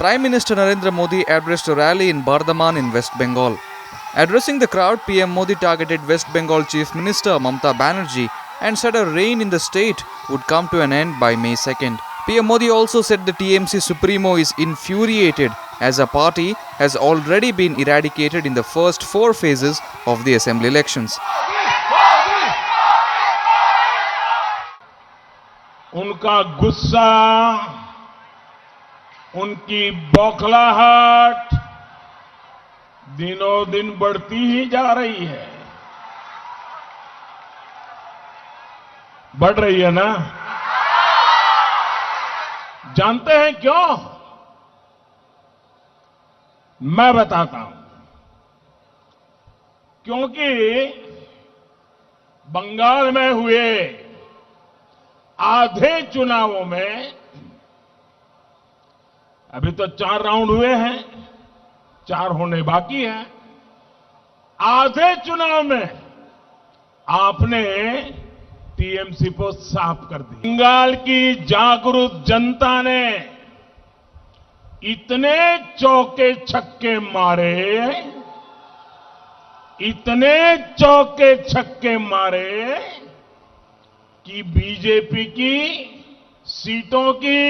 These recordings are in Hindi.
Prime Minister Narendra Modi addressed a rally in Bardhaman in West Bengal. Addressing the crowd, PM Modi targeted West Bengal Chief Minister Mamata Banerjee and said a reign in the state would come to an end by May 2nd. PM Modi also said the TMC Supremo is infuriated as a party has already been eradicated in the first 4 phases of the assembly elections. उनका गुस्सा, उनकी बौखलाहट दिनों दिन बढ़ती ही जा रही है। बढ़ रही है ना? जानते हैं क्यों? मैं बताता हूं। क्योंकि बंगाल में हुए आधे चुनावों में, अभी तो 4 राउंड हुए हैं, 4 होने बाकी हैं। आधे चुनाव में आपने टीएमसी को साफ कर दी। बंगाल की जागरूक जनता ने इतने चौके छक्के मारे, इतने चौके छक्के मारे कि बीजेपी की सीटों की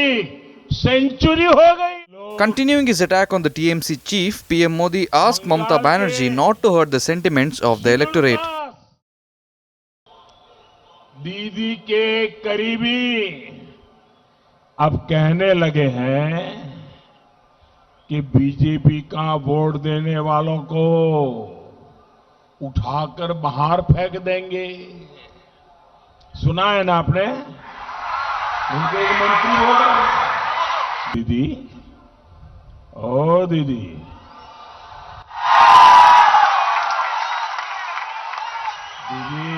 सेंचुरी हो गई। Continuing his attack on the TMC chief, PM Modi asked Mamata Banerjee not to hurt the sentiments of the electorate. दीदी के करीबी अब कहने लगे हैं कि बीजेपी का वोट देने वालों को उठाकर बाहर फेंक देंगे। सुना है ना आपने? उनके एक मंत्री होगा। दीदी, ओ दीदी, दीदी,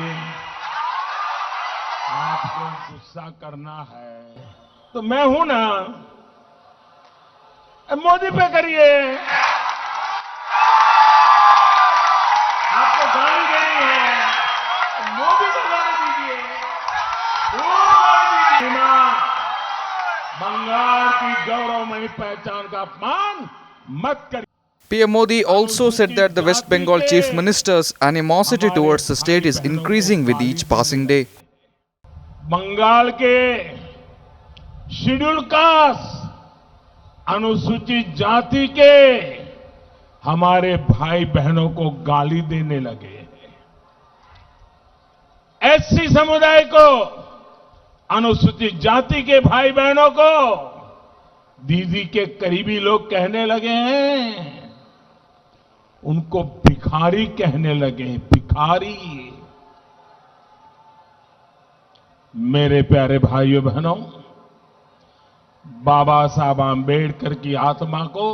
आपको गुस्सा करना है तो मैं हूं ना, मोदी पे करिए। आपको गाली देनी है, मोदी को गाली दीजिए। बंगाल की गौरवमयी पहचान का अपमान मत करिए। PM Modi also said that the West Bengal Chief Minister's animosity towards the state is increasing with each passing day. Bengal के शेड्यूल कास्ट, अनुसूचित जाति के हमारे भाई बहनों को गाली देने लगे हैं। एससी समुदाय को, अनुसूचित जाति के भाई बहनों को दीदी के करीबी लोग कहने लगे हैं, उनको भिखारी कहने लगे हैं, भिखारी। मेरे प्यारे भाइयों बहनों, बाबा साहब आंबेडकर की आत्मा को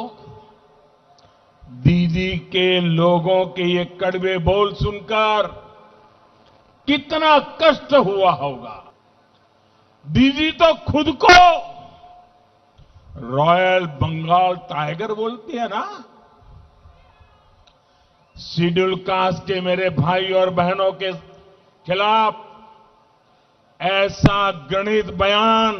दीदी के लोगों के ये कड़वे बोल सुनकर कितना कष्ट हुआ होगा। दीदी तो खुद को रॉयल बंगाल टाइगर बोलती है ना। शेड्यूल कास्ट के मेरे भाई और बहनों के खिलाफ ऐसा घृणित बयान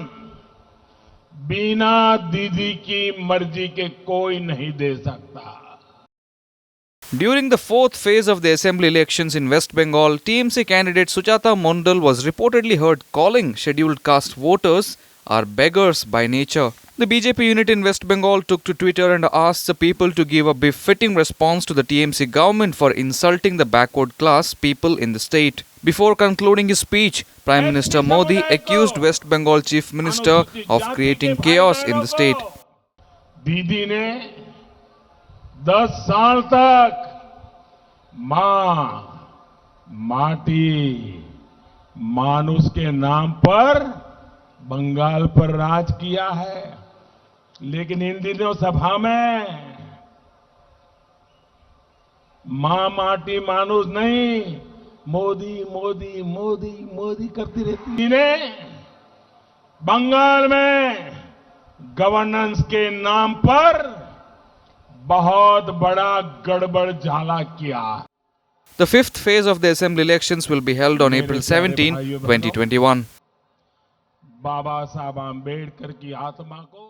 बिना दीदी की मर्जी के कोई नहीं दे सकता। During the 4th phase of the assembly elections in West Bengal, TMC candidate Suchata Mondal was reportedly heard calling scheduled caste voters are beggars by nature. The BJP unit in West Bengal took to Twitter and asked the people to give a befitting response to the TMC government for insulting the backward class people in the state. Before concluding his speech, Prime Minister Modi accused West Bengal Chief Minister of creating chaos in the state. दीदी ने 10 साल तक माटी, मानुष के नाम पर बंगाल पर राज किया है। लेकिन इन दिनों सभा में माटी मानुष नहीं, मोदी मोदी मोदी मोदी करती रहती है। ने बंगाल में गवर्नेंस के नाम पर बहुत बड़ा गड़बड़ झाला किया। The 5th phase of the assembly elections will be held on April 17, 2021. बाबा साहब आंबेडकर की आत्मा को